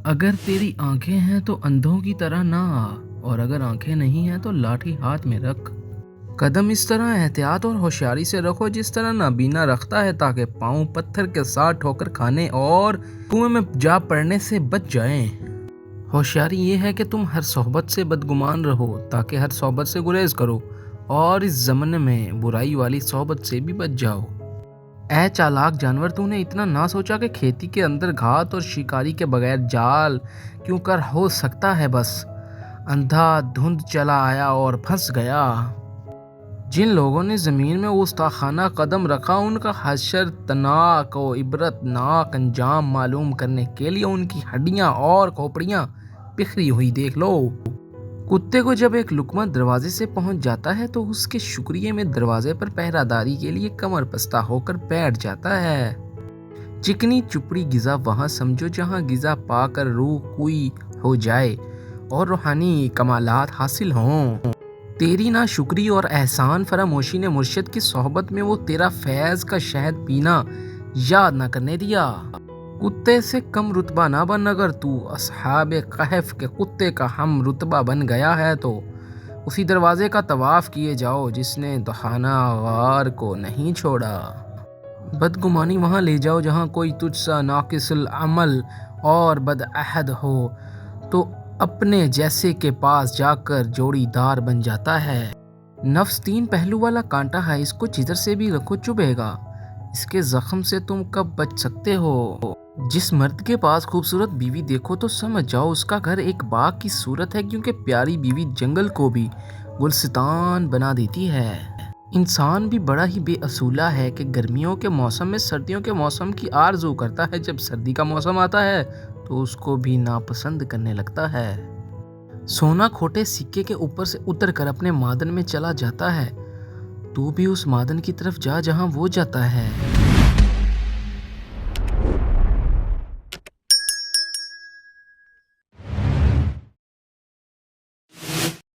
اگر تیری آنکھیں ہیں تو اندھوں کی طرح نہ آ، اور اگر آنکھیں نہیں ہیں تو لاٹھی ہاتھ میں رکھ۔ قدم اس طرح احتیاط اور ہوشیاری سے رکھو جس طرح نابینا رکھتا ہے، تاکہ پاؤں پتھر کے ساتھ ٹھوکر کھانے اور کنویں میں جا پڑنے سے بچ جائیں۔ ہوشیاری یہ ہے کہ تم ہر صحبت سے بدگمان رہو، تاکہ ہر صحبت سے گریز کرو اور اس زمانے میں برائی والی صحبت سے بھی بچ جاؤ۔ اے چالاک جانور، تو نے اتنا نہ سوچا کہ کھیتی کے اندر گھات اور شکاری کے بغیر جال کیوں کر ہو سکتا ہے؟ بس اندھا دھند چلا آیا اور پھنس گیا۔ جن لوگوں نے زمین میں گستاخانہ قدم رکھا، ان کا حشرتناک و عبرت ناک انجام معلوم کرنے کے لیے ان کی ہڈیاں اور کھوپڑیاں بکھری ہوئی دیکھ لو۔ کتے کو جب ایک لقمہ دروازے سے پہنچ جاتا ہے تو اس کے شکریے میں دروازے پر پہرہ داری کے لیے کمر بستہ ہو کر بیٹھ جاتا ہے۔ چکنی چپڑی غذا وہاں سمجھو جہاں غذا پا کر روح کوئی ہو جائے اور روحانی کمالات حاصل ہوں۔ تیری ناشکری اور احسان فراموشی نے مرشد کی صحبت میں وہ تیرا فیض کا شہد پینا یاد نہ کرنے دیا۔ کتے سے کم رتبہ نہ بن، اگر تو اصحاب کہف کے کتے کا ہم رتبہ بن گیا ہے تو اسی دروازے کا طواف کیے جاؤ جس نے دہانہ غار کو نہیں چھوڑا۔ بدگمانی وہاں لے جاؤ جہاں کوئی تجھ سا ناقص العمل اور بدعہد ہو، تو اپنے جیسے کے پاس جا کر جوڑی دار بن جاتا ہے۔ نفس تین پہلو والا کانٹا ہے، اس کو جدھر سے بھی رکھو چبھے گا۔ اس کے زخم سے تم کب بچ سکتے ہو؟ جس مرد کے پاس خوبصورت بیوی دیکھو تو سمجھ جاؤ اس کا گھر ایک باغ کی صورت ہے، کیونکہ پیاری بیوی جنگل کو بھی گلستان بنا دیتی ہے۔ انسان بھی بڑا ہی بے اصولہ ہے کہ گرمیوں کے موسم میں سردیوں کے موسم کی آرزو کرتا ہے، جب سردی کا موسم آتا ہے تو اس کو بھی ناپسند کرنے لگتا ہے۔ سونا کھوٹے سکے کے اوپر سے اتر کر اپنے معدن میں چلا جاتا ہے، تو بھی اس معدن کی طرف جا جہاں وہ جاتا ہے۔